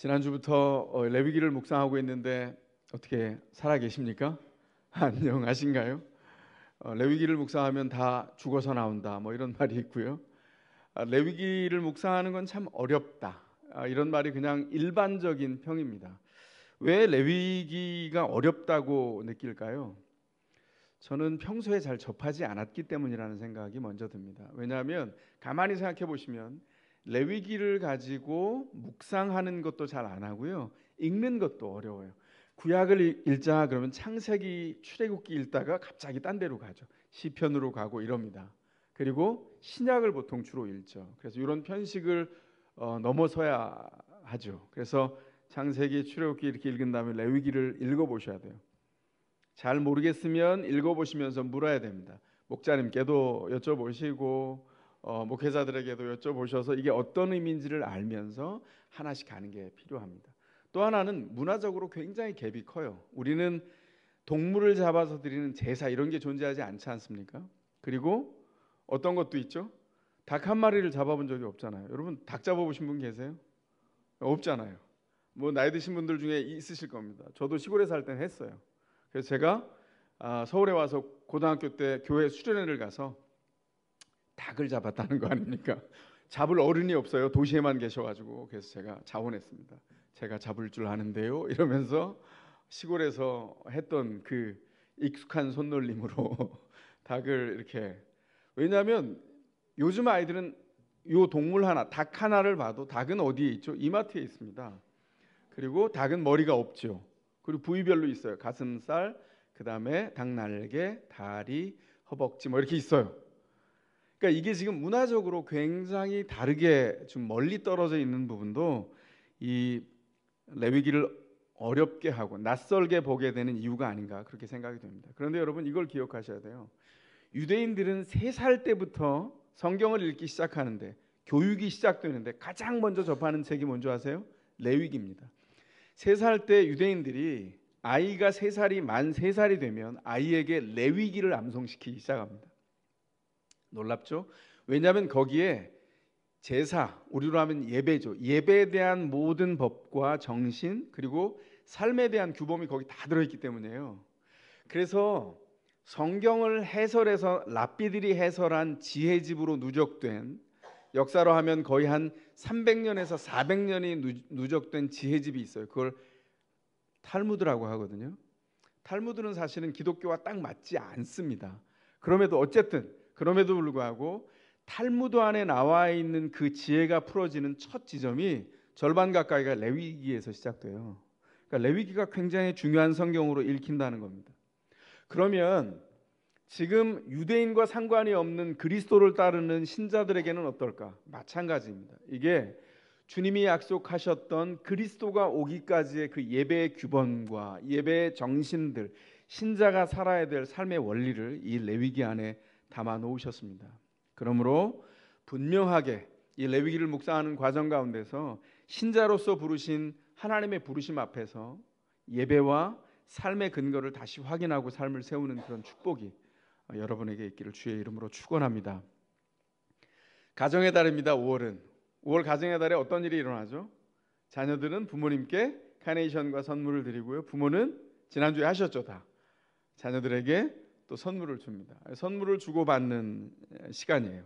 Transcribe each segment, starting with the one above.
지난주부터 레위기를 묵상하고 있는데 어떻게 살아 계십니까? 안녕하신가요? 레위기를 묵상하면 다 죽어서 나온다 뭐 이런 말이 있고요. 레위기를 묵상하는 건 참 어렵다, 이런 말이 그냥 일반적인 평입니다. 왜 레위기가 어렵다고 느낄까요? 저는 평소에 잘 접하지 않았기 때문이라는 생각이 먼저 듭니다. 왜냐하면 가만히 생각해 보시면 레위기를 가지고 묵상하는 것도 잘 안 하고요, 읽는 것도 어려워요. 구약을 읽자 그러면 창세기, 출애굽기 읽다가 갑자기 딴 데로 가죠. 시편으로 가고 이럽니다. 그리고 신약을 보통 주로 읽죠. 그래서 이런 편식을 넘어서야 하죠. 그래서 창세기, 출애굽기 이렇게 읽은 다음에 레위기를 읽어보셔야 돼요. 잘 모르겠으면 읽어보시면서 물어야 됩니다. 목자님께도 여쭤보시고 목회자들에게도 여쭤보셔서 이게 어떤 의미인지를 알면서 하나씩 가는 게 필요합니다. 또 하나는 문화적으로 굉장히 갭이 커요. 우리는 동물을 잡아서 드리는 제사 이런 게 존재하지 않지 않습니까? 그리고 어떤 것도 있죠. 닭 한 마리를 잡아본 적이 없잖아요. 여러분 닭 잡아보신 분 계세요? 없잖아요. 뭐 나이 드신 분들 중에 있으실 겁니다. 저도 시골에 살 땐 했어요. 그래서 제가 서울에 와서 고등학교 때 교회 수련회를 가서 닭을 잡았다는 거 아닙니까? 잡을 어른이 없어요. 도시에만 계셔가지고. 그래서 제가 자원했습니다. 제가 잡을 줄 아는데요 이러면서 시골에서 했던 그 익숙한 손놀림으로 닭을 이렇게, 왜냐하면 요즘 아이들은 요 동물 하나, 닭 하나를 봐도 닭은 어디에 있죠? 이마트에 있습니다. 그리고 닭은 머리가 없죠. 그리고 부위별로 있어요. 가슴살, 그 다음에 닭 날개, 다리, 허벅지 뭐 이렇게 있어요. 그러니까 이게 지금 문화적으로 굉장히 다르게 좀 멀리 떨어져 있는 부분도 이 레위기를 어렵게 하고 낯설게 보게 되는 이유가 아닌가 그렇게 생각이 됩니다. 그런데 여러분 이걸 기억하셔야 돼요. 유대인들은 3살 때부터 성경을 읽기 시작하는데, 교육이 시작되는데 가장 먼저 접하는 책이 뭔지 아세요? 레위기입니다. 3살 때 유대인들이 아이가 3살이 만 3살이 되면 아이에게 레위기를 암송시키기 시작합니다. 놀랍죠? 왜냐하면 거기에 제사, 우리로 하면 예배죠. 예배에 대한 모든 법과 정신, 그리고 삶에 대한 규범이 거기 다 들어있기 때문이에요. 그래서 성경을 해설해서 랍비들이 해설한 지혜집으로 누적된, 역사로 하면 거의 한 300년에서 400년이 누적된 지혜집이 있어요. 그걸 탈무드라고 하거든요. 탈무드는 사실은 기독교와 딱 맞지 않습니다. 그럼에도 불구하고 탈무드 안에 나와 있는 그 지혜가 풀어지는 첫 지점이 절반 가까이가 레위기에서 시작돼요. 그러니까 레위기가 굉장히 중요한 성경으로 읽힌다는 겁니다. 그러면 지금 유대인과 상관이 없는 그리스도를 따르는 신자들에게는 어떨까? 마찬가지입니다. 이게 주님이 약속하셨던 그리스도가 오기까지의 그 예배의 규범과 예배의 정신들, 신자가 살아야 될 삶의 원리를 이 레위기 안에 담아 놓으셨습니다. 그러므로 분명하게 이 레위기를 묵상하는 과정 가운데서 신자로서 부르신 하나님의 부르심 앞에서 예배와 삶의 근거를 다시 확인하고 삶을 세우는 그런 축복이 여러분에게 있기를 주의 이름으로 축원합니다. 가정의 달입니다. 5월 가정의 달에 어떤 일이 일어나죠? 자녀들은 부모님께 카네이션과 선물을 드리고요, 부모는 지난주에 하셨죠. 다 자녀들에게 또 선물을 줍니다. 선물을 주고받는 시간이에요.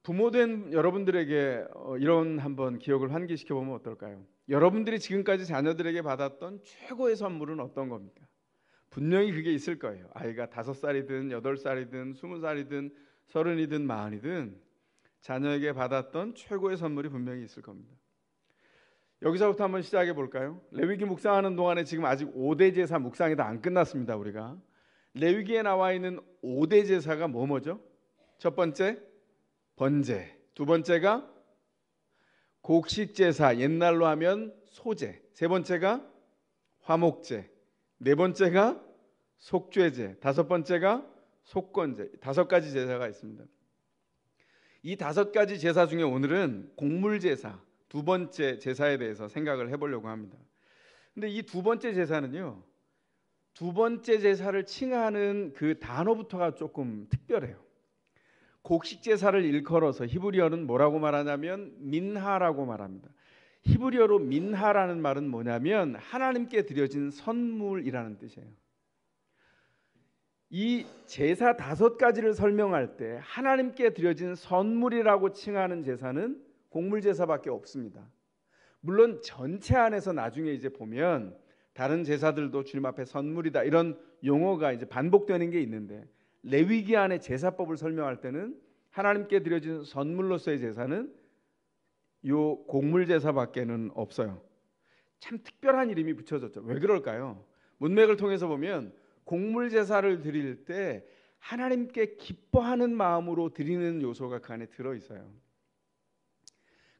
부모된 여러분들에게 이런 한번 기억을 환기시켜 보면 어떨까요? 여러분들이 지금까지 자녀들에게 받았던 최고의 선물은 어떤 겁니까? 분명히 그게 있을 거예요. 아이가 5살이든 8살이든 20살이든 30이든 40이든 자녀에게 받았던 최고의 선물이 분명히 있을 겁니다. 여기서부터 한번 시작해 볼까요? 레위기 묵상하는 동안에 지금 아직 5대 제사 묵상이 다 안 끝났습니다. 우리가 레위기에 나와 있는 5대 제사가 뭐죠? 첫 번째 번제, 두 번째가 곡식제사, 옛날로 하면 소제, 세 번째가 화목제, 네 번째가 속죄제, 다섯 번째가 속건제, 5가지 제사가 있습니다. 이 5가지 제사 중에 오늘은 곡물제사, 두 번째 제사에 대해서 생각을 해보려고 합니다. 근데 이 두 번째 제사는요, 두 번째 제사를 칭하는 그 단어부터가 조금 특별해요. 곡식 제사를 일컬어서 히브리어는 뭐라고 말하냐면 민하라고 말합니다. 히브리어로 민하라는 말은 뭐냐면 하나님께 드려진 선물이라는 뜻이에요. 이 제사 5가지를 설명할 때 하나님께 드려진 선물이라고 칭하는 제사는 곡물 제사밖에 없습니다. 물론 전체 안에서 나중에 이제 보면 다른 제사들도 주님 앞에 선물이다 이런 용어가 이제 반복되는 게 있는데, 레위기 안에 제사법을 설명할 때는 하나님께 드려진 선물로서의 제사는 요 곡물 제사밖에는 없어요. 참 특별한 이름이 붙여졌죠. 왜 그럴까요? 문맥을 통해서 보면 곡물 제사를 드릴 때 하나님께 기뻐하는 마음으로 드리는 요소가 그 안에 들어 있어요.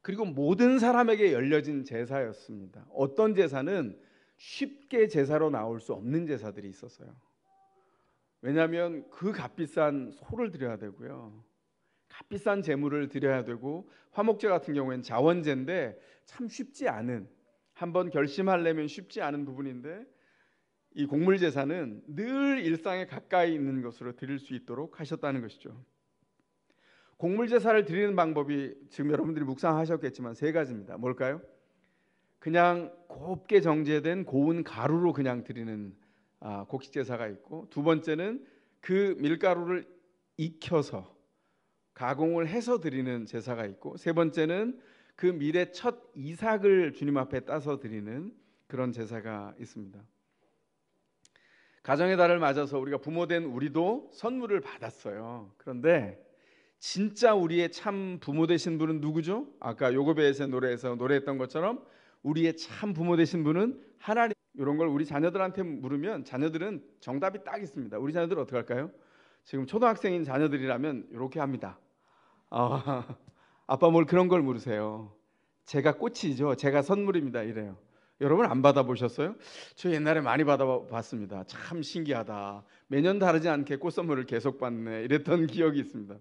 그리고 모든 사람에게 열려진 제사였습니다. 어떤 제사는 쉽게 제사로 나올 수 없는 제사들이 있었어요. 왜냐하면 그 값비싼 소를 드려야 되고요, 값비싼 제물을 드려야 되고, 화목제 같은 경우에는 자원제인데 참 쉽지 않은, 한번 결심하려면 쉽지 않은 부분인데 이 곡물 제사는 늘 일상에 가까이 있는 것으로 드릴 수 있도록 하셨다는 것이죠. 곡물 제사를 드리는 방법이 지금 여러분들이 묵상하셨겠지만 3가지입니다. 뭘까요? 그냥 곱게 정제된 고운 가루로 그냥 드리는 곡식 제사가 있고, 2번째는 그 밀가루를 익혀서 가공을 해서 드리는 제사가 있고, 3번째는 그 밀의 첫 이삭을 주님 앞에 따서 드리는 그런 제사가 있습니다. 가정의 달을 맞아서 우리가 부모된 우리도 선물을 받았어요. 그런데 진짜 우리의 참 부모 되신 분은 누구죠? 아까 요고베스의 노래에서 노래했던 것처럼 우리의 참 부모 되신 분은 하나님. 이런 걸 우리 자녀들한테 물으면 자녀들은 정답이 딱 있습니다. 우리 자녀들 어떻게 할까요? 지금 초등학생인 자녀들이라면 이렇게 합니다. 아빠 뭘 그런 걸 물으세요? 제가 꽃이죠, 제가 선물입니다, 이래요. 여러분 안 받아보셨어요? 저 옛날에 많이 받아봤습니다. 참 신기하다, 매년 다르지 않게 꽃 선물을 계속 받네, 이랬던 기억이 있습니다.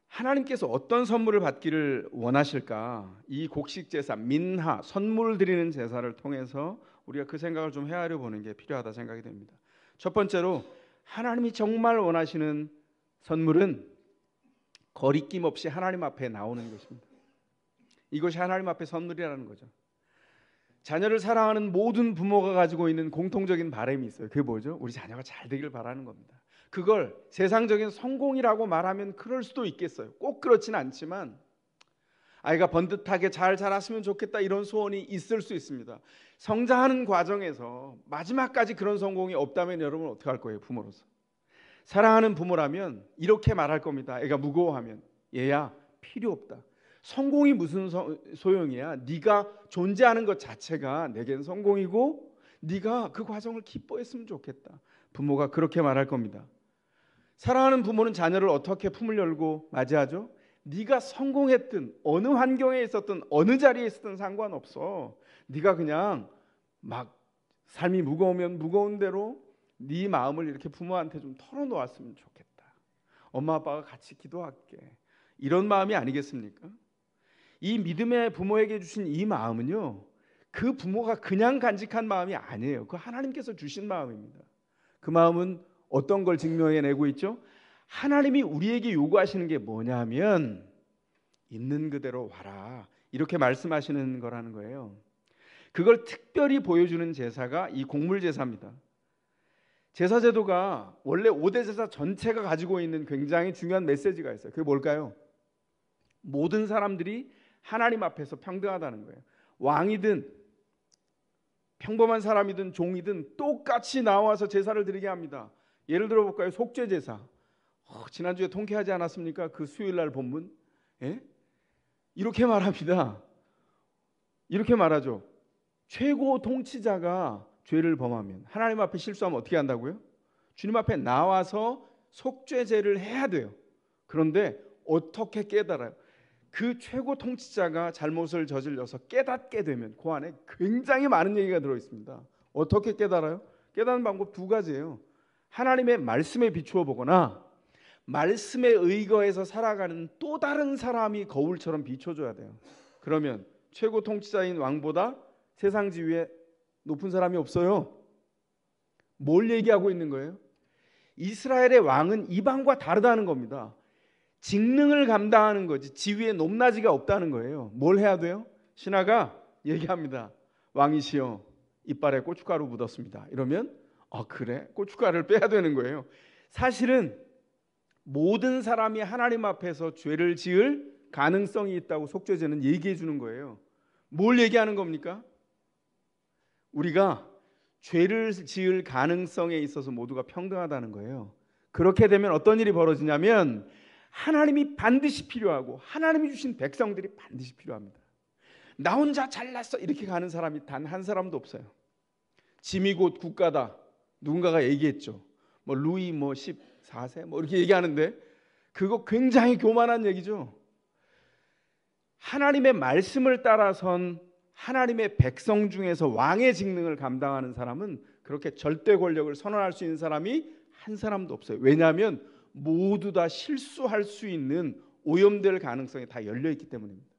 하나님께서 어떤 선물을 받기를 원하실까? 이 곡식 제사, 민하, 선물 드리는 제사를 통해서 우리가 그 생각을 좀 헤아려 보는 게 필요하다 생각이 됩니다. 첫 번째로 하나님이 정말 원하시는 선물은 거리낌 없이 하나님 앞에 나오는 것입니다. 이것이 하나님 앞에 선물이라는 거죠. 자녀를 사랑하는 모든 부모가 가지고 있는 공통적인 바람이 있어요. 그게 뭐죠? 우리 자녀가 잘 되길 바라는 겁니다. 그걸 세상적인 성공이라고 말하면 그럴 수도 있겠어요. 꼭 그렇진 않지만 아이가 번듯하게 잘 자랐으면 좋겠다, 이런 소원이 있을 수 있습니다. 성장하는 과정에서 마지막까지 그런 성공이 없다면 여러분 어떻게 할 거예요? 부모로서 사랑하는 부모라면 이렇게 말할 겁니다. 애가 무거워하면, 얘야 필요 없다. 성공이 무슨 소용이야? 네가 존재하는 것 자체가 내겐 성공이고 네가 그 과정을 기뻐했으면 좋겠다. 부모가 그렇게 말할 겁니다. 사랑하는 부모는 자녀를 어떻게 품을 열고 맞이하죠? 네가 성공했든 어느 환경에 있었든 어느 자리에 있었든 상관없어. 네가 그냥 막 삶이 무거우면 무거운 대로 네 마음을 이렇게 부모한테 좀 털어놓았으면 좋겠다. 엄마 아빠가 같이 기도할게. 이런 마음이 아니겠습니까? 이 믿음의 부모에게 주신 이 마음은요, 그 부모가 그냥 간직한 마음이 아니에요. 그 하나님께서 주신 마음입니다. 그 마음은 어떤 걸 증명해내고 있죠? 하나님이 우리에게 요구하시는 게 뭐냐면 있는 그대로 와라, 이렇게 말씀하시는 거라는 거예요. 그걸 특별히 보여주는 제사가 이 곡물 제사입니다. 제사 제도가 원래 5대 제사 전체가 가지고 있는 굉장히 중요한 메시지가 있어요. 그게 뭘까요? 모든 사람들이 하나님 앞에서 평등하다는 거예요. 왕이든 평범한 사람이든 종이든 똑같이 나와서 제사를 드리게 합니다. 예를 들어 볼까요? 속죄 제사. 지난주에 통쾌하지 않았습니까? 그 수요일날 본문. 이렇게 말합니다. 이렇게 말하죠. 최고 통치자가 죄를 범하면, 하나님 앞에 실수하면 어떻게 한다고요? 주님 앞에 나와서 속죄제를 해야 돼요. 그런데 어떻게 깨달아요? 그 최고 통치자가 잘못을 저질러서 깨닫게 되면 그 안에 굉장히 많은 얘기가 들어있습니다. 어떻게 깨달아요? 깨닫는 방법 2가지예요. 하나님의 말씀에 비추어 보거나 말씀에 의거해서 살아가는 또 다른 사람이 거울처럼 비춰줘야 돼요. 그러면 최고 통치자인 왕보다 세상 지위에 높은 사람이 없어요. 뭘 얘기하고 있는 거예요? 이스라엘의 왕은 이방과 다르다는 겁니다. 직능을 감당하는 거지 지위에 높낮이가 없다는 거예요. 뭘 해야 돼요? 신하가 얘기합니다. 왕이시여, 이빨에 고춧가루 묻었습니다. 이러면 그래? 고춧가루를 빼야 되는 거예요. 사실은 모든 사람이 하나님 앞에서 죄를 지을 가능성이 있다고 속죄제는 얘기해 주는 거예요. 뭘 얘기하는 겁니까? 우리가 죄를 지을 가능성에 있어서 모두가 평등하다는 거예요. 그렇게 되면 어떤 일이 벌어지냐면 하나님이 반드시 필요하고 하나님이 주신 백성들이 반드시 필요합니다. 나 혼자 잘났어 이렇게 가는 사람이 단 한 사람도 없어요. 짐이 곧 국가다. 누군가가 얘기했죠. 뭐 루이 14세 이렇게 얘기하는데 그거 굉장히 교만한 얘기죠. 하나님의 말씀을 따라선 하나님의 백성 중에서 왕의 직능을 감당하는 사람은 그렇게 절대 권력을 선언할 수 있는 사람이 한 사람도 없어요. 왜냐하면 모두 다 실수할 수 있는 오염될 가능성이 다 열려있기 때문입니다.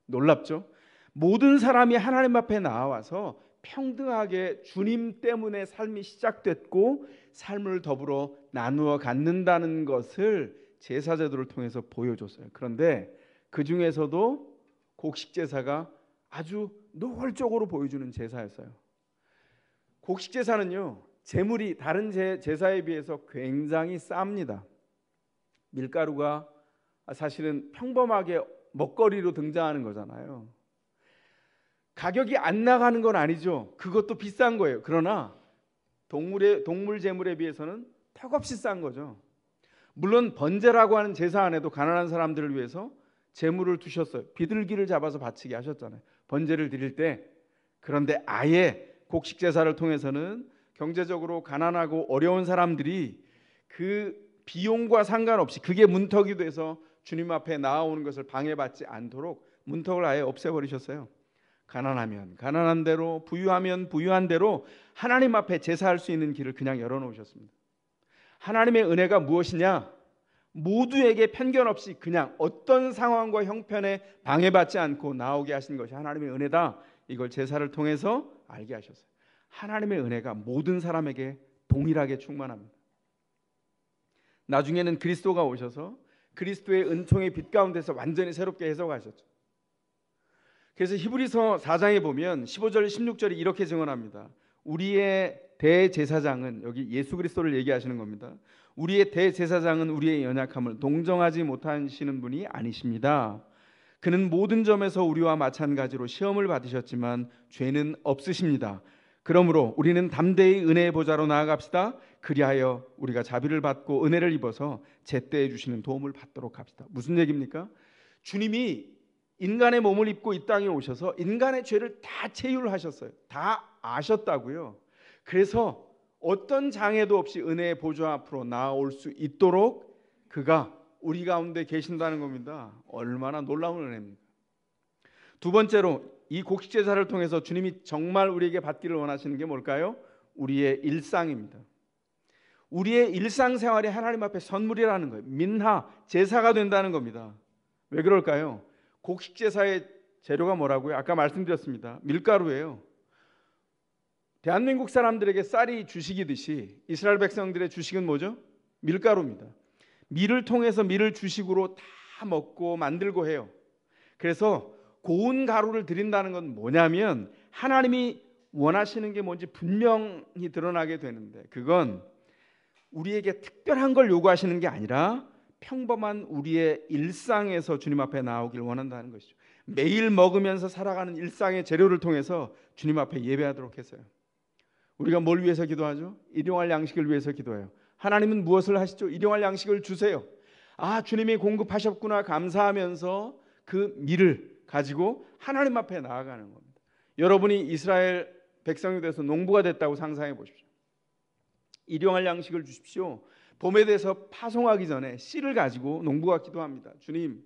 놀랍죠? 모든 사람이 하나님 앞에 나와서 평등하게 주님 때문에 삶이 시작됐고 삶을 더불어 나누어 갖는다는 것을 제사제도를 통해서 보여줬어요. 그런데 그 중에서도 곡식제사가 아주 노골적으로 보여주는 제사였어요. 곡식제사는요, 제물이 다른 제사에 비해서 굉장히 쌉니다. 밀가루가 사실은 평범하게 먹거리로 등장하는 거잖아요. 가격이 안 나가는 건 아니죠. 그것도 비싼 거예요. 그러나 동물 제물에 비해서는 턱없이 싼 거죠. 물론 번제라고 하는 제사 안에도 가난한 사람들을 위해서 제물을 두셨어요. 비둘기를 잡아서 바치게 하셨잖아요. 번제를 드릴 때. 그런데 아예 곡식 제사를 통해서는 경제적으로 가난하고 어려운 사람들이 그 비용과 상관없이 그게 문턱이 돼서 주님 앞에 나아오는 것을 방해받지 않도록 문턱을 아예 없애버리셨어요. 가난하면 가난한 대로, 부유하면 부유한 대로 하나님 앞에 제사할 수 있는 길을 그냥 열어놓으셨습니다. 하나님의 은혜가 무엇이냐? 모두에게 편견 없이 그냥 어떤 상황과 형편에 방해받지 않고 나오게 하신 것이 하나님의 은혜다. 이걸 제사를 통해서 알게 하셨어요. 하나님의 은혜가 모든 사람에게 동일하게 충만합니다. 나중에는 그리스도가 오셔서 그리스도의 은총의 빛 가운데서 완전히 새롭게 해석하셨죠. 그래서 히브리서 4장에 보면 15절 16절이 이렇게 증언합니다. 우리의 대제사장은, 여기 예수 그리스도를 얘기하시는 겁니다. 우리의 대제사장은 우리의 연약함을 동정하지 못하시는 분이 아니십니다. 그는 모든 점에서 우리와 마찬가지로 시험을 받으셨지만 죄는 없으십니다. 그러므로 우리는 담대히 은혜의 보좌로 나아갑시다. 그리하여 우리가 자비를 받고 은혜를 입어서 제때에 주시는 도움을 받도록 합시다. 무슨 얘기입니까? 주님이 인간의 몸을 입고 이 땅에 오셔서 인간의 죄를 다 체휼하셨어요. 다 아셨다고요. 그래서 어떤 장애도 없이 은혜의 보좌 앞으로 나아올 수 있도록 그가 우리 가운데 계신다는 겁니다. 얼마나 놀라운 은혜입니까? 두 번째로 이 곡식제사를 통해서 주님이 정말 우리에게 받기를 원하시는 게 뭘까요? 우리의 일상입니다. 우리의 일상생활이 하나님 앞에 선물이라는 거예요. 민하, 제사가 된다는 겁니다. 왜 그럴까요? 곡식제사의 재료가 뭐라고요? 아까 말씀드렸습니다. 밀가루예요. 대한민국 사람들에게 쌀이 주식이듯이 이스라엘 백성들의 주식은 뭐죠? 밀가루입니다. 밀을 통해서 밀을 주식으로 다 먹고 만들고 해요. 그래서 고운 가루를 드린다는 건 뭐냐면 하나님이 원하시는 게 뭔지 분명히 드러나게 되는데 그건 우리에게 특별한 걸 요구하시는 게 아니라 평범한 우리의 일상에서 주님 앞에 나오길 원한다는 것이죠. 매일 먹으면서 살아가는 일상의 재료를 통해서 주님 앞에 예배하도록 했어요. 우리가 뭘 위해서 기도하죠? 일용할 양식을 위해서 기도해요. 하나님은 무엇을 하시죠? 일용할 양식을 주세요. 아, 주님이 공급하셨구나 감사하면서 그 밀을 가지고 하나님 앞에 나아가는 겁니다. 여러분이 이스라엘 백성이 돼서 농부가 됐다고 상상해 보십시오. 일용할 양식을 주십시오. 봄에 돼서 파송하기 전에 씨를 가지고 농부가 기도합니다. 주님,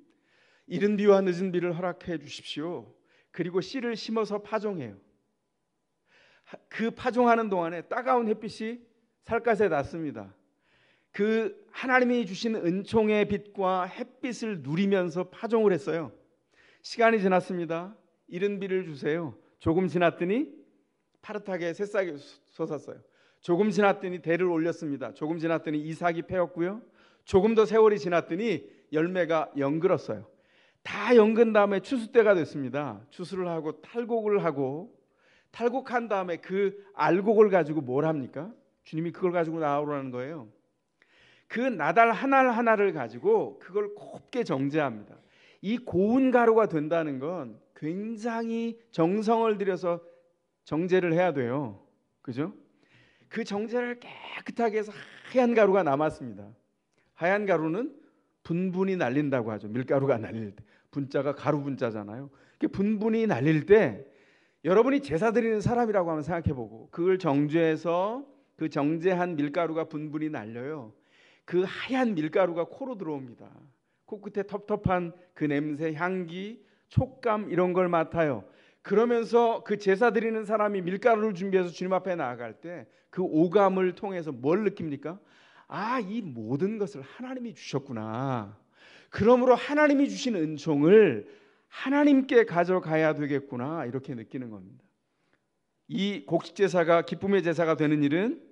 이른 비와 늦은 비를 허락해 주십시오. 그리고 씨를 심어서 파종해요. 그 파종하는 동안에 따가운 햇빛이 살갗에 닿습니다. 그 하나님이 주신 은총의 빛과 햇빛을 누리면서 파종을 했어요. 시간이 지났습니다. 이른 비를 주세요. 조금 지났더니 파릇하게 새싹이 솟았어요. 조금 지났더니 대를 올렸습니다. 조금 지났더니 이삭이 패였고요. 조금 더 세월이 지났더니 열매가 연글었어요. 다 연근 다음에 추수 때가 됐습니다. 추수를 하고 탈곡을 하고, 탈곡한 다음에 그 알곡을 가지고 뭘 합니까? 주님이 그걸 가지고 나오라는 거예요. 그 나달 하나를 가지고 그걸 곱게 정제합니다. 이 고운 가루가 된다는 건 굉장히 정성을 들여서 정제를 해야 돼요. 그죠? 그 정제를 깨끗하게 해서 하얀 가루가 남았습니다. 하얀 가루는 분분이 날린다고 하죠. 밀가루가 날릴 때. 분자가 가루 분자잖아요. 분분이 날릴 때 여러분이 제사 드리는 사람이라고 한번 생각해보고, 그걸 정제해서 그 정제한 밀가루가 분분이 날려요. 그 하얀 밀가루가 코로 들어옵니다. 코끝에 텁텁한 그 냄새, 향기, 촉감 이런 걸 맡아요. 그러면서 그 제사 드리는 사람이 밀가루를 준비해서 주님 앞에 나아갈 때 그 오감을 통해서 뭘 느낍니까? 아, 이 모든 것을 하나님이 주셨구나. 그러므로 하나님이 주신 은총을 하나님께 가져가야 되겠구나, 이렇게 느끼는 겁니다. 이 곡식 제사가 기쁨의 제사가 되는 일은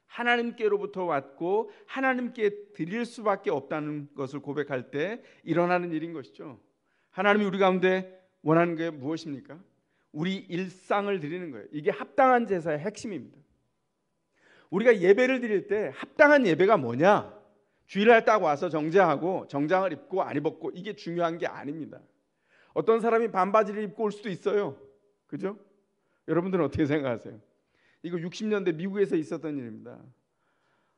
하나님께로부터 왔고 하나님께 드릴 수밖에 없다는 것을 고백할 때 일어나는 일인 것이죠. 하나님이 우리 가운데 원하는 게 무엇입니까? 우리 일상을 드리는 거예요. 이게 합당한 제사의 핵심입니다. 우리가 예배를 드릴 때 합당한 예배가 뭐냐? 주일날 딱 와서 정제하고 정장을 입고 안 입었고 이게 중요한 게 아닙니다. 어떤 사람이 반바지를 입고 올 수도 있어요. 그죠? 여러분들은 어떻게 생각하세요? 이거 60년대 미국에서 있었던 일입니다.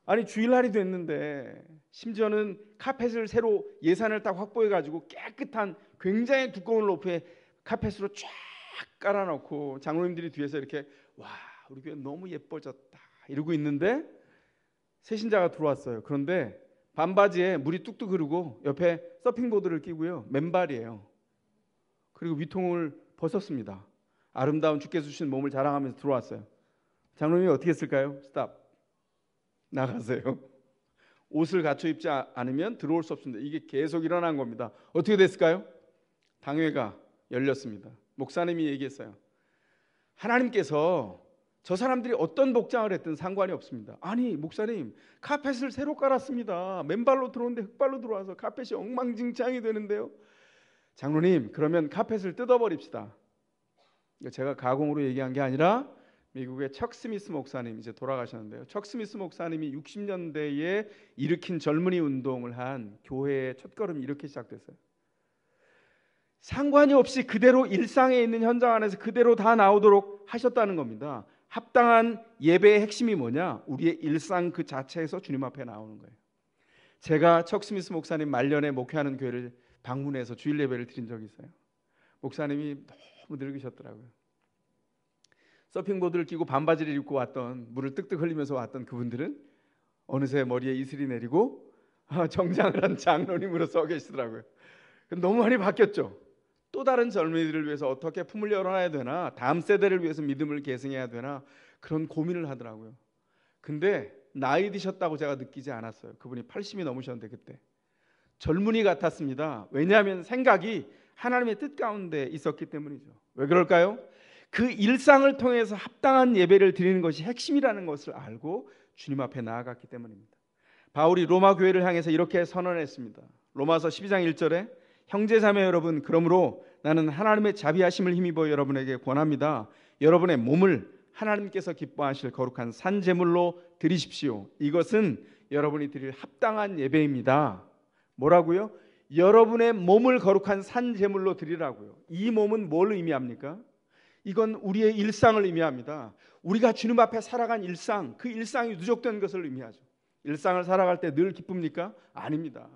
아니, 주일날이 됐는데 심지어는 카펫을 새로 예산을 딱 확보해가지고 깨끗한 굉장히 두꺼운 로프에 카펫으로 쫙 깔아놓고 장로님들이 뒤에서 이렇게 와, 우리 교회 너무 예뻐졌다 이러고 있는데 새신자가 들어왔어요. 그런데 반바지에 물이 뚝뚝 흐르고 옆에 서핑보드를 끼고요, 맨발이에요. 그리고 위통을 벗었습니다. 아름다운 주께서 주신 몸을 자랑하면서 들어왔어요. 장로님이 어떻게 했을까요? 스탑, 나가세요. 옷을 갖춰 입지 않으면 들어올 수 없습니다. 이게 계속 일어난 겁니다. 어떻게 됐을까요? 당회가 열렸습니다. 목사님이 얘기했어요. 하나님께서 저 사람들이 어떤 복장을 했든 상관이 없습니다. 아니, 목사님, 카펫을 새로 깔았습니다. 맨발로 들어오는데 흙발로 들어와서 카펫이 엉망진창이 되는데요. 장로님, 그러면 카펫을 뜯어버립시다. 제가 가공으로 얘기한 게 아니라 미국의 척 스미스 목사님, 이제 돌아가셨는데요. 척 스미스 목사님이 60년대에 일으킨 젊은이 운동을 한 교회의 첫걸음이 이렇게 시작됐어요. 상관이 없이 그대로 일상에 있는 현장 안에서 그대로 다 나오도록 하셨다는 겁니다. 합당한 예배의 핵심이 뭐냐? 우리의 일상 그 자체에서 주님 앞에 나오는 거예요. 제가 척 스미스 목사님 말년에 목회하는 교회를 방문해서 주일 예배를 드린 적이 있어요. 목사님이 너무 늙으셨더라고요. 서핑보드를 끼고 반바지를 입고 왔던, 물을 뜩뜩 흘리면서 왔던 그분들은 어느새 머리에 이슬이 내리고 정장을 한 장로님으로 서 계시더라고요. 너무 많이 바뀌었죠. 또 다른 젊은이들을 위해서 어떻게 품을 열어놔야 되나, 다음 세대를 위해서 믿음을 계승해야 되나, 그런 고민을 하더라고요. 근데 나이 드셨다고 제가 느끼지 않았어요. 그분이 80이 넘으셨는데 그때 젊은이 같았습니다. 왜냐하면 생각이 하나님의 뜻 가운데 있었기 때문이죠. 왜 그럴까요? 그 일상을 통해서 합당한 예배를 드리는 것이 핵심이라는 것을 알고 주님 앞에 나아갔기 때문입니다. 바울이 로마 교회를 향해서 이렇게 선언했습니다. 로마서 12장 1절에 형제자매 여러분, 그러므로 나는 하나님의 자비하심을 힘입어 여러분에게 권합니다. 여러분의 몸을 하나님께서 기뻐하실 거룩한 산 제물로 드리십시오. 이것은 여러분이 드릴 합당한 예배입니다. 뭐라고요? 여러분의 몸을 거룩한 산 제물로 드리라고요. 이 몸은 뭘 의미합니까? 이건 우리의 일상을 의미합니다. 우리가 주님 앞에 살아간 일상, 그 일상이 누적된 것을 의미하죠. 일상을 살아갈 때 늘 기쁩니까? 아닙니다.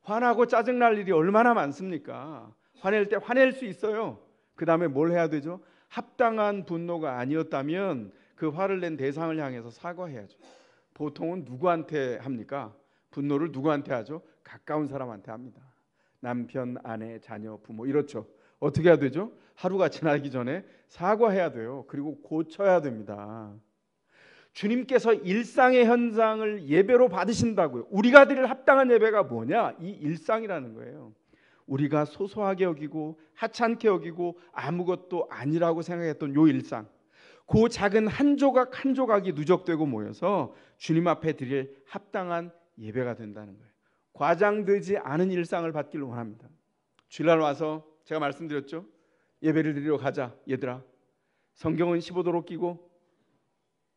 화나고 짜증날 일이 얼마나 많습니까? 화낼 때 화낼 수 있어요. 그 다음에 뭘 해야 되죠? 합당한 분노가 아니었다면 그 화를 낸 대상을 향해서 사과해야죠. 보통은 누구한테 합니까? 분노를 누구한테 하죠? 가까운 사람한테 합니다. 남편, 아내, 자녀, 부모, 이렇죠. 어떻게 해야 되죠? 하루가 지나기 전에 사과해야 돼요. 그리고 고쳐야 됩니다. 주님께서 일상의 현장을 예배로 받으신다고요. 우리가 드릴 합당한 예배가 뭐냐? 이 일상이라는 거예요. 우리가 소소하게 여기고 하찮게 여기고 아무것도 아니라고 생각했던 요 일상, 그 작은 한 조각 한 조각이 누적되고 모여서 주님 앞에 드릴 합당한 예배가 된다는 거예요. 과장되지 않은 일상을 받기를 원합니다. 주일날 와서 제가 말씀드렸죠. 예배를 드리러 가자 얘들아. 성경은 15도로 끼고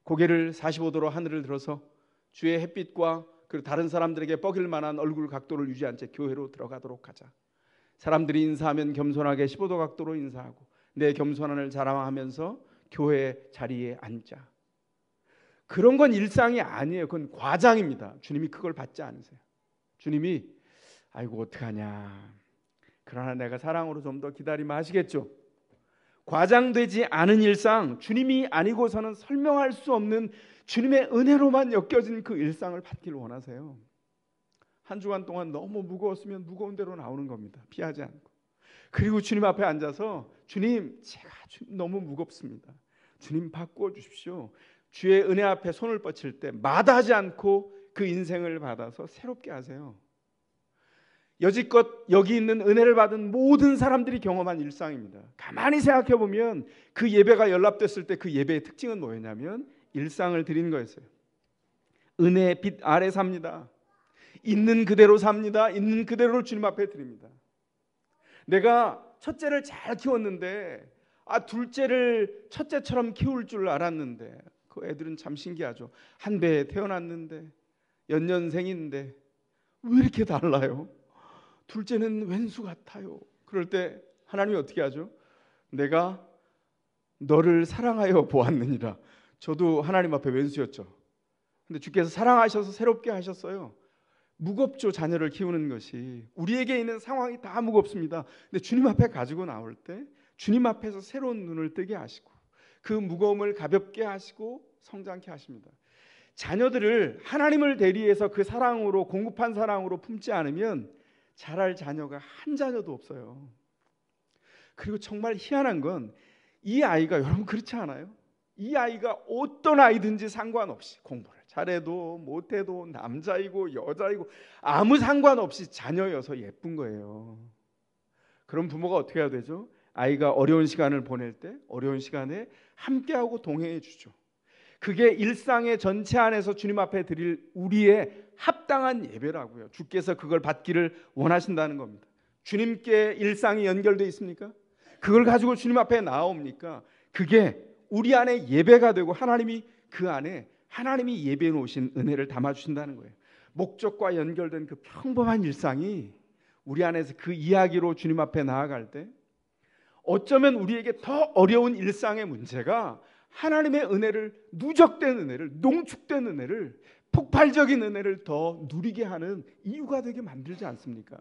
고개를 45도로 하늘을 들어서 주의 햇빛과 그리고 다른 사람들에게 뻐길 만한 얼굴 각도를 유지한 채 교회로 들어가도록 하자. 사람들이 인사하면 겸손하게 15도 각도로 인사하고 내 겸손함을 자랑하면서 교회 자리에 앉자. 그런 건 일상이 아니에요. 그건 과장입니다. 주님이 그걸 받지 않으세요. 주님이 아이고 어떡하냐. 그러나 내가 사랑으로 좀 더 기다리면 하시겠죠. 과장되지 않은 일상, 주님이 아니고서는 설명할 수 없는 주님의 은혜로만 엮여진 그 일상을 받기를 원하세요. 한 주간 동안 너무 무거웠으면 무거운 대로 나오는 겁니다. 피하지 않고. 그리고 주님 앞에 앉아서 주님 제가 너무 무겁습니다. 주님 바꾸어 주십시오. 주의 은혜 앞에 손을 뻗칠 때 마다하지 않고 그 인생을 받아서 새롭게 하세요. 여지껏 여기 있는 은혜를 받은 모든 사람들이 경험한 일상입니다. 가만히 생각해 보면 그 예배가 연락됐을 때 그 예배의 특징은 뭐였냐면 일상을 드린 거였어요. 은혜의 빛 아래 삽니다. 있는 그대로 삽니다. 있는 그대로를 주님 앞에 드립니다. 내가 첫째를 잘 키웠는데 둘째를 첫째처럼 키울 줄 알았는데 그 애들은 참 신기하죠. 한 배에 태어났는데 연년생인데 왜 이렇게 달라요? 둘째는 왼수 같아요. 그럴 때 하나님이 어떻게 하죠? 내가 너를 사랑하여 보았느니라. 저도 하나님 앞에 왼수였죠. 근데 주께서 사랑하셔서 새롭게 하셨어요. 무겁죠. 자녀를 키우는 것이. 우리에게 있는 상황이 다 무겁습니다. 근데 주님 앞에 가지고 나올 때 주님 앞에서 새로운 눈을 뜨게 하시고 그 무거움을 가볍게 하시고 성장케 하십니다. 자녀들을 하나님을 대리해서 그 사랑으로 공급한 사랑으로 품지 않으면 자랄 자녀가 한 자녀도 없어요. 그리고 정말 희한한 건 이 아이가 여러분 그렇지 않아요? 이 아이가 어떤 아이든지 상관없이 공부를 잘해도 못해도 남자이고 여자이고 아무 상관없이 자녀여서 예쁜 거예요. 그럼 부모가 어떻게 해야 되죠? 아이가 어려운 시간을 보낼 때 어려운 시간에 함께하고 동행해 주죠. 그게 일상의 전체 안에서 주님 앞에 드릴 우리의 합당한 예배라고요. 주께서 그걸 받기를 원하신다는 겁니다. 주님께 일상이 연결되어 있습니까? 그걸 가지고 주님 앞에 나옵니까? 그게 우리 안에 예배가 되고 하나님이 그 안에 하나님이 예배해 놓으신 은혜를 담아주신다는 거예요. 목적과 연결된 그 평범한 일상이 우리 안에서 그 이야기로 주님 앞에 나아갈 때 어쩌면 우리에게 더 어려운 일상의 문제가 하나님의 은혜를 누적된 은혜를 농축된 은혜를 폭발적인 은혜를 더 누리게 하는 이유가 되게 만들지 않습니까?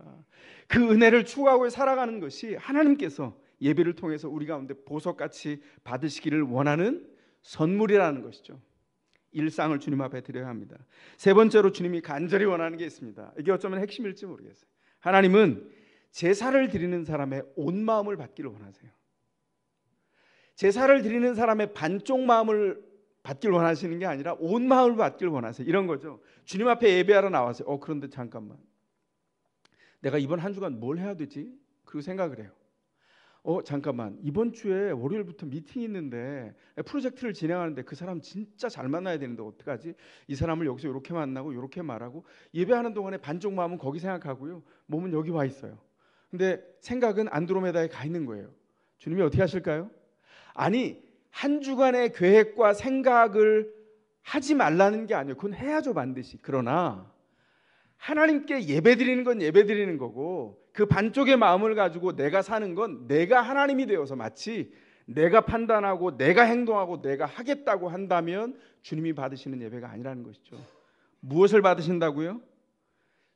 그 은혜를 추구하고 살아가는 것이 하나님께서 예배를 통해서 우리 가운데 보석같이 받으시기를 원하는 선물이라는 것이죠. 일상을 주님 앞에 드려야 합니다. 세 번째로 주님이 간절히 원하는 게 있습니다. 이게 어쩌면 핵심일지 모르겠어요. 하나님은 제사를 드리는 사람의 온 마음을 받기를 원하세요. 제사를 드리는 사람의 반쪽 마음을 받기를 원하시는 게 아니라 온 마음을 받기를 원하세요. 이런 거죠. 주님 앞에 예배하러 나왔어요. 그런데 잠깐만, 내가 이번 한 주간 뭘 해야 되지? 그리고 생각을 해요. 잠깐만, 이번 주에 월요일부터 미팅이 있는데 프로젝트를 진행하는데 그 사람 진짜 잘 만나야 되는데 어떡하지? 이 사람을 여기서 이렇게 만나고 이렇게 말하고 예배하는 동안에 반쪽 마음은 거기 생각하고요, 몸은 여기 와 있어요. 근데 생각은 안드로메다에 가 있는 거예요. 주님이 어떻게 하실까요? 아니, 한 주간의 계획과 생각을 하지 말라는 게 아니에요. 그건 해야죠, 반드시. 그러나 하나님께 예배드리는 건 예배드리는 거고 그 반쪽의 마음을 가지고 내가 사는 건 내가 하나님이 되어서 마치 내가 판단하고 내가 행동하고 내가 하겠다고 한다면 주님이 받으시는 예배가 아니라는 것이죠. 무엇을 받으신다고요?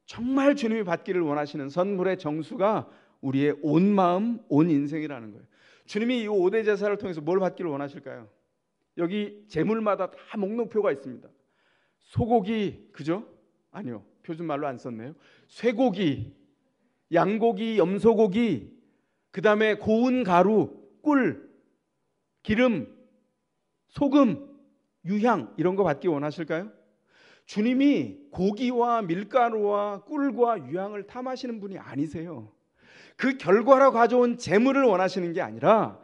정말 주님이 받기를 원하시는 선물의 정수가 우리의 온 마음, 온 인생이라는 거예요. 주님이 이 5대 제사를 통해서 뭘 받기를 원하실까요? 여기 제물마다 다 목록표가 있습니다. 소고기, 그죠? 아니요, 표준말로 안 썼네요. 쇠고기, 양고기, 염소고기, 그 다음에 고운 가루, 꿀, 기름, 소금, 유향, 이런 거 받기 원하실까요? 주님이 고기와 밀가루와 꿀과 유향을 탐하시는 분이 아니세요. 그 결과로 가져온 재물을 원하시는 게 아니라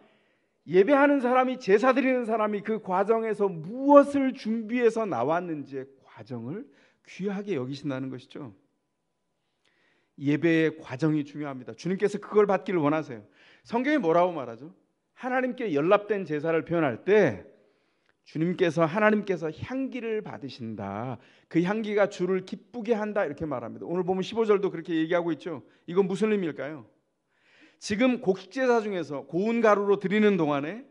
예배하는 사람이, 제사 드리는 사람이 그 과정에서 무엇을 준비해서 나왔는지의 과정을 귀하게 여기신다는 것이죠. 예배의 과정이 중요합니다. 주님께서 그걸 받기를 원하세요. 성경이 뭐라고 말하죠? 하나님께 연합된 제사를 표현할 때 하나님께서 향기를 받으신다. 그 향기가 주를 기쁘게 한다 이렇게 말합니다. 오늘 보면 15절도 그렇게 얘기하고 있죠. 이건 무슨 의미일까요? 지금 곡식제사 중에서 고운 가루로 드리는 동안에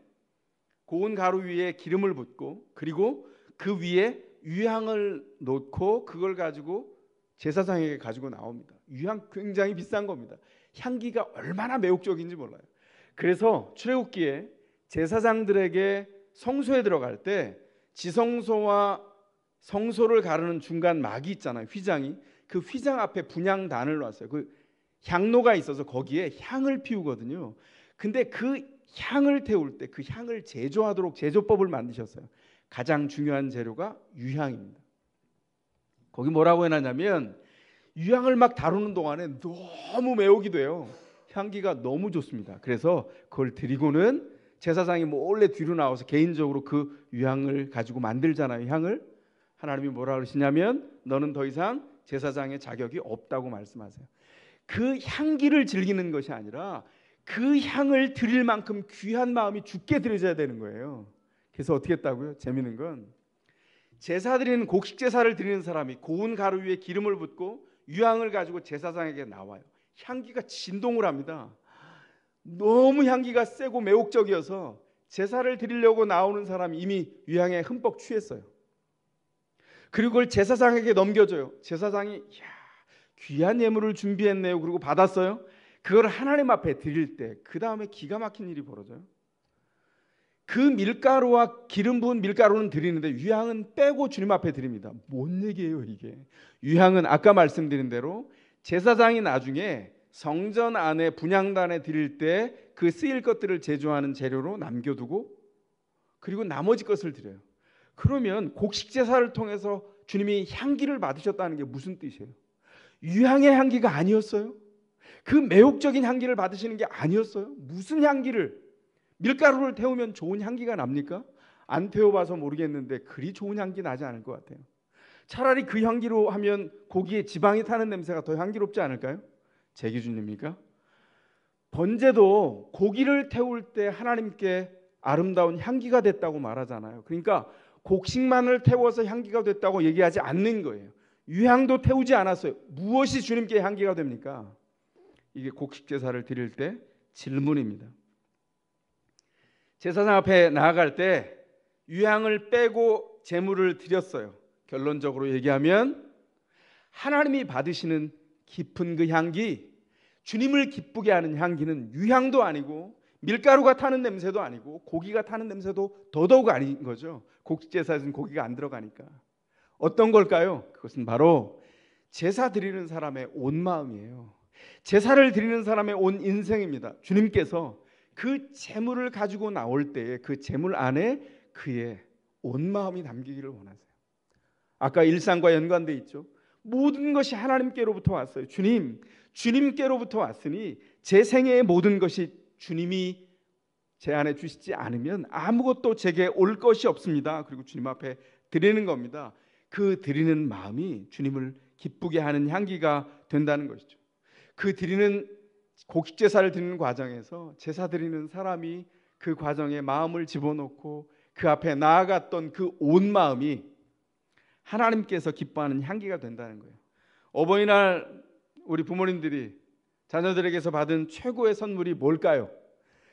고운 가루 위에 기름을 붓고 그리고 그 위에 유향을 놓고 그걸 가지고 제사장에게 가지고 나옵니다. 유향 굉장히 비싼 겁니다. 향기가 얼마나 매혹적인지 몰라요. 그래서 출애굽기에 제사장들에게 성소에 들어갈 때 지성소와 성소를 가르는 중간 막이 있잖아요. 휘장이. 그 휘장 앞에 분향단을 놨어요. 그 향로가 있어서 거기에 향을 피우거든요. 근데 그 향을 태울 때 그 향을 제조하도록 제조법을 만드셨어요. 가장 중요한 재료가 유향입니다. 거기 뭐라고 해놨냐면 유향을 막 다루는 동안에 너무 매혹이 돼요. 향기가 너무 좋습니다. 그래서 그걸 드리고는 제사장이 몰래 뒤로 나와서 개인적으로 그 유향을 가지고 만들잖아요. 향을. 하나님이 뭐라 그러시냐면 너는 더 이상 제사장의 자격이 없다고 말씀하세요. 그 향기를 즐기는 것이 아니라 그 향을 드릴 만큼 귀한 마음이 주께 드려져야 되는 거예요. 그래서 어떻게 했다고요? 재미있는 건 제사 드리는 곡식 제사를 드리는 사람이 고운 가루 위에 기름을 붓고 유향을 가지고 제사장에게 나와요. 향기가 진동을 합니다. 너무 향기가 세고 매혹적이어서 제사를 드리려고 나오는 사람이 이미 유향에 흠뻑 취했어요. 그리고 그걸 제사장에게 넘겨줘요. 제사장이 귀한 예물을 준비했네요. 그리고 받았어요. 그걸 하나님 앞에 드릴 때 그 다음에 기가 막힌 일이 벌어져요. 그 밀가루와 기름 부은 밀가루는 드리는데 유향은 빼고 주님 앞에 드립니다. 뭔 얘기예요 이게? 유향은 아까 말씀드린 대로 제사장이 나중에 성전 안에 분향단에 드릴 때 그 쓰일 것들을 제조하는 재료로 남겨두고 그리고 나머지 것을 드려요. 그러면 곡식 제사를 통해서 주님이 향기를 받으셨다는 게 무슨 뜻이에요? 유향의 향기가 아니었어요? 그 매혹적인 향기를 받으시는 게 아니었어요? 무슨 향기를? 밀가루를 태우면 좋은 향기가 납니까? 안 태워봐서 모르겠는데 그리 좋은 향기 나지 않을 것 같아요. 차라리 그 향기로 하면 고기에 지방이 타는 냄새가 더 향기롭지 않을까요? 제 기준입니까? 번제도 고기를 태울 때 하나님께 아름다운 향기가 됐다고 말하잖아요. 그러니까 곡식만을 태워서 향기가 됐다고 얘기하지 않는 거예요. 유향도 태우지 않았어요. 무엇이 주님께 향기가 됩니까? 이게 곡식 제사를 드릴 때 질문입니다. 제사장 앞에 나아갈 때 유향을 빼고 제물을 드렸어요. 결론적으로 얘기하면 하나님이 받으시는 깊은 그 향기, 주님을 기쁘게 하는 향기는 유향도 아니고 밀가루가 타는 냄새도 아니고 고기가 타는 냄새도 더더욱 아닌 거죠. 곡식제사에서는 고기가 안 들어가니까. 어떤 걸까요? 그것은 바로 제사 드리는 사람의 온 마음이에요. 제사를 드리는 사람의 온 인생입니다. 주님께서 그 제물을 가지고 나올 때에 그 제물 안에 그의 온 마음이 담기기를 원하세요. 아까 일상과 연관돼 있죠. 모든 것이 하나님께로부터 왔어요. 주님께로부터 왔으니 제 생애의 모든 것이 주님이 제 안에 주시지 않으면 아무것도 제게 올 것이 없습니다. 그리고 주님 앞에 드리는 겁니다. 그 드리는 마음이 주님을 기쁘게 하는 향기가 된다는 것이죠. 그 드리는 곡식 제사를 드리는 과정에서 제사 드리는 사람이 그 과정에 마음을 집어넣고 그 앞에 나아갔던 그 온 마음이 하나님께서 기뻐하는 향기가 된다는 거예요. 어버이날 우리 부모님들이 자녀들에게서 받은 최고의 선물이 뭘까요?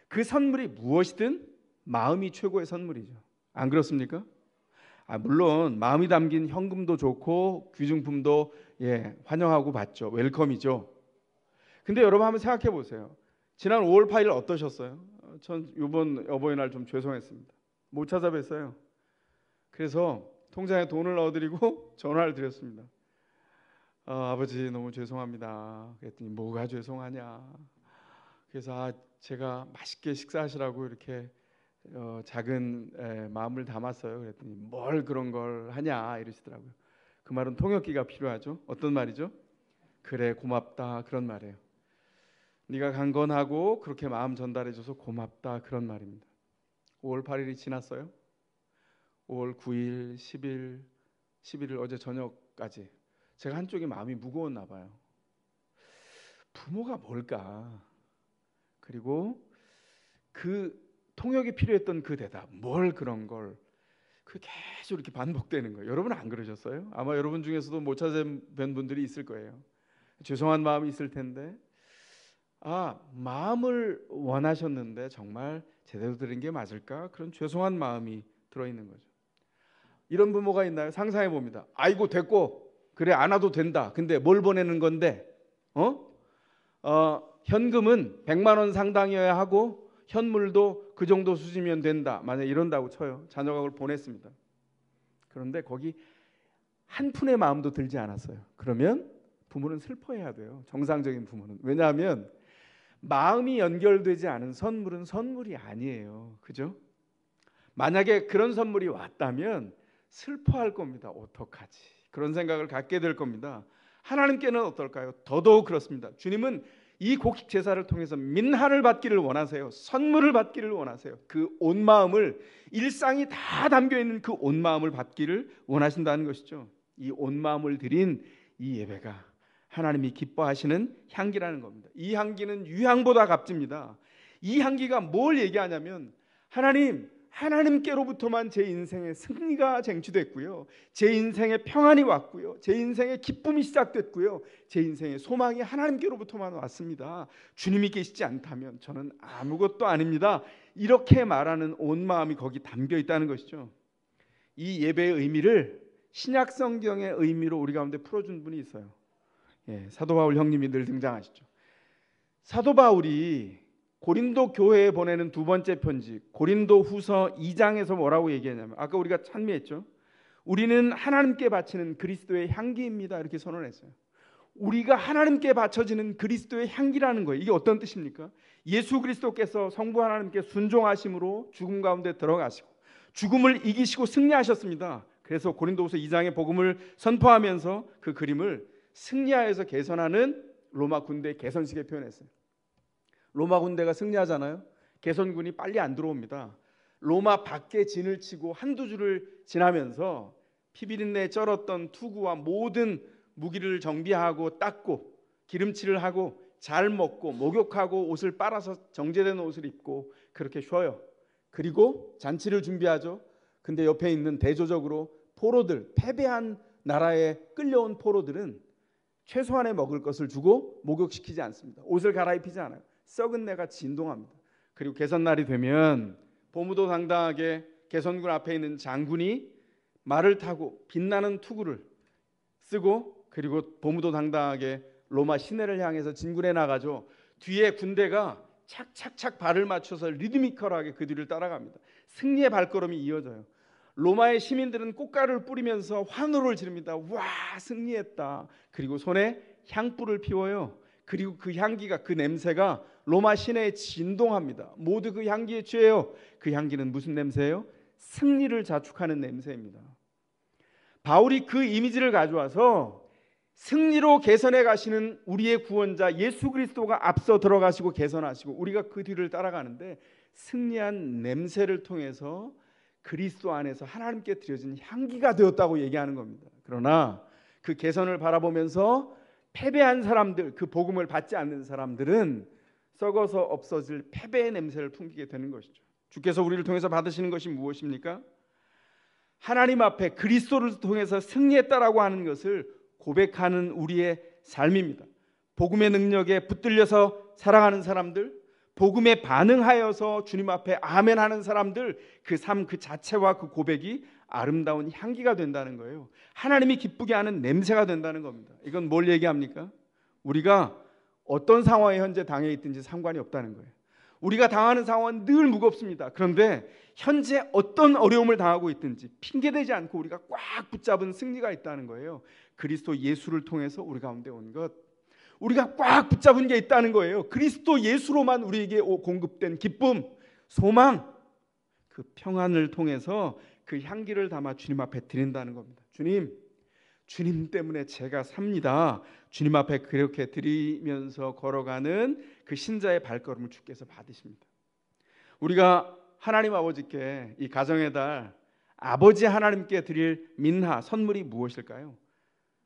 그 선물이 무엇이든 마음이 최고의 선물이죠. 안 그렇습니까? 물론 마음이 담긴 현금도 좋고 귀중품도 환영하고 받죠. 웰컴이죠. 근데 여러분 한번 생각해 보세요. 지난 5월 8일 어떠셨어요? 전 이번 어버이날 좀 죄송했습니다. 못 찾아뵀어요. 그래서 통장에 돈을 넣어드리고 전화를 드렸습니다. 아버지 너무 죄송합니다. 그랬더니 뭐가 죄송하냐. 그래서 제가 맛있게 식사하시라고 이렇게 작은 마음을 담았어요. 그랬더니 뭘 그런 걸 하냐 이러시더라고요. 그 말은 통역기가 필요하죠. 어떤 말이죠? 그래 고맙다 그런 말이에요. 네가 강건하고 그렇게 마음 전달해줘서 고맙다 그런 말입니다. 5월 8일이 지났어요. 5월 9일, 10일, 11일 어제 저녁까지 제가 한쪽이 마음이 무거웠나 봐요. 부모가 뭘까? 그리고 그 통역이 필요했던 그 대답, 뭘 그런 걸, 그 계속 이렇게 반복되는 거예요. 여러분 안 그러셨어요? 아마 여러분 중에서도 못 찾아뵌 분들이 있을 거예요. 죄송한 마음이 있을 텐데, 마음을 원하셨는데 정말 제대로 들은 게 맞을까? 그런 죄송한 마음이 들어있는 거죠. 이런 부모가 있나요? 상상해 봅니다. 아이고 됐고, 그래 안 와도 된다. 근데 뭘 보내는 건데? 현금은 100만 원 상당이어야 하고 현물도 그 정도 수준이면 된다. 만약 이런다고 쳐요. 자녀가 그걸 보냈습니다. 그런데 거기 한 푼의 마음도 들지 않았어요. 그러면 부모는 슬퍼해야 돼요. 정상적인 부모는. 왜냐하면 마음이 연결되지 않은 선물은 선물이 아니에요. 그죠? 만약에 그런 선물이 왔다면 슬퍼할 겁니다. 어떡하지? 그런 생각을 갖게 될 겁니다. 하나님께는 어떨까요? 더더욱 그렇습니다. 주님은 이 곡식 제사를 통해서 민하를 받기를 원하세요. 선물을 받기를 원하세요. 그 온 마음을, 일상이 다 담겨 있는 그 온 마음을 받기를 원하신다는 것이죠. 이 온 마음을 드린 이 예배가 하나님이 기뻐하시는 향기라는 겁니다. 이 향기는 유향보다 값집니다. 이 향기가 뭘 얘기하냐면 하나님께로부터만 제 인생의 승리가 쟁취됐고요, 제 인생에 평안이 왔고요, 제 인생에 기쁨이 시작됐고요, 제 인생의 소망이 하나님께로부터만 왔습니다. 주님이 계시지 않다면 저는 아무것도 아닙니다. 이렇게 말하는 온 마음이 거기 담겨 있다는 것이죠. 이 예배의 의미를 신약 성경의 의미로 우리 가운데 풀어준 분이 있어요. 사도 바울 형님이 늘 등장하시죠. 사도 바울이 고린도 교회에 보내는 두 번째 편지 고린도 후서 2장에서 뭐라고 얘기하냐면, 아까 우리가 찬미했죠. 우리는 하나님께 바치는 그리스도의 향기입니다. 이렇게 선언했어요. 우리가 하나님께 바쳐지는 그리스도의 향기라는 거예요. 이게 어떤 뜻입니까? 예수 그리스도께서 성부 하나님께 순종하심으로 죽음 가운데 들어가시고 죽음을 이기시고 승리하셨습니다. 그래서 고린도후서 2장의 복음을 선포하면서 그 그림을 승리하여서 개선하는 로마 군대의 개선식에 표현했어요. 로마 군대가 승리하잖아요. 개선군이 빨리 안 들어옵니다. 로마 밖에 진을 치고 한두 주를 지나면서 피비린내에 쩔었던 투구와 모든 무기를 정비하고 닦고 기름칠을 하고 잘 먹고 목욕하고 옷을 빨아서 정제된 옷을 입고 그렇게 쉬어요. 그리고 잔치를 준비하죠. 근데 옆에 있는 대조적으로 포로들, 패배한 나라에 끌려온 포로들은 최소한의 먹을 것을 주고 목욕시키지 않습니다. 옷을 갈아입히지 않아요. 썩은 내가 진동합니다. 그리고 개선날이 되면 보무도 당당하게 개선군 앞에 있는 장군이 말을 타고 빛나는 투구를 쓰고, 그리고 보무도 당당하게 로마 시내를 향해서 진군해 나가죠. 뒤에 군대가 착착착 발을 맞춰서 리드미컬하게 그 뒤를 따라갑니다. 승리의 발걸음이 이어져요. 로마의 시민들은 꽃가루를 뿌리면서 환호를 지릅니다. 와, 승리했다. 그리고 손에 향불을 피워요. 그리고 그 향기가, 그 냄새가 로마 시내에 진동합니다. 모두 그 향기에 취해요. 그 향기는 무슨 냄새예요? 승리를 자축하는 냄새입니다. 바울이 그 이미지를 가져와서 승리로 개선해 가시는 우리의 구원자 예수 그리스도가 앞서 들어가시고 개선하시고 우리가 그 뒤를 따라가는데, 승리한 냄새를 통해서 그리스도 안에서 하나님께 드려진 향기가 되었다고 얘기하는 겁니다. 그러나 그 개선을 바라보면서 패배한 사람들, 그 복음을 받지 않는 사람들은 썩어서 없어질 패배의 냄새를 풍기게 되는 것이죠. 주께서 우리를 통해서 받으시는 것이 무엇입니까? 하나님 앞에 그리스도를 통해서 승리했다라고 하는 것을 고백하는 우리의 삶입니다. 복음의 능력에 붙들려서 살아가는 사람들, 복음에 반응하여서 주님 앞에 아멘 하는 사람들, 그 삶 그 자체와 그 고백이 아름다운 향기가 된다는 거예요. 하나님이 기쁘게 하는 냄새가 된다는 겁니다. 이건 뭘 얘기합니까? 우리가 어떤 상황에 현재 당해 있든지 상관이 없다는 거예요. 우리가 당하는 상황은 늘 무겁습니다. 그런데 현재 어떤 어려움을 당하고 있든지 핑계대지 않고 우리가 꽉 붙잡은 승리가 있다는 거예요. 그리스도 예수를 통해서 우리 가운데 온 것, 우리가 꽉 붙잡은 게 있다는 거예요. 그리스도 예수로만 우리에게 공급된 기쁨, 소망, 그 평안을 통해서 그 향기를 담아 주님 앞에 드린다는 겁니다. 주님 때문에 제가 삽니다. 주님 앞에 그렇게 드리면서 걸어가는 그 신자의 발걸음을 주께서 받으십니다. 우리가 하나님 아버지께 이 가정의 달 아버지 하나님께 드릴 민하, 선물이 무엇일까요?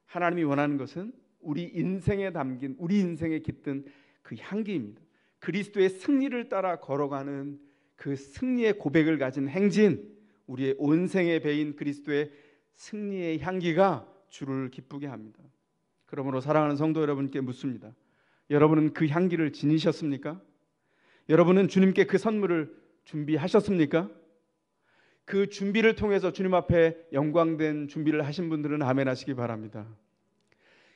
하나님이 원하는 것은 우리 인생에 담긴, 우리 인생에 깃든 그 향기입니다. 그리스도의 승리를 따라 걸어가는 그 승리의 고백을 가진 행진, 우리의 온 생에 배인 그리스도의 승리의 향기가 주를 기쁘게 합니다. 그러므로 사랑하는 성도 여러분께 묻습니다. 여러분은 그 향기를 지니셨습니까? 여러분은 주님께 그 선물을 준비하셨습니까? 그 준비를 통해서 주님 앞에 영광된 준비를 하신 분들은 아멘 하시기 바랍니다.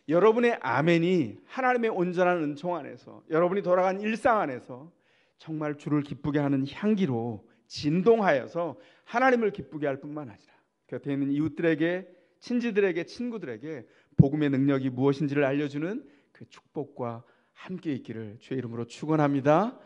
여러분의 아멘이 하나님의 온전한 은총 안에서, 여러분이 돌아간 일상 안에서 정말 주를 기쁘게 하는 향기로 진동하여서 하나님을 기쁘게 할 뿐만 아니라 곁에 있는 이웃들에게, 친지들에게, 친구들에게 복음의 능력이 무엇인지를 알려주는 그 축복과 함께 있기를 주의 이름으로 축원합니다.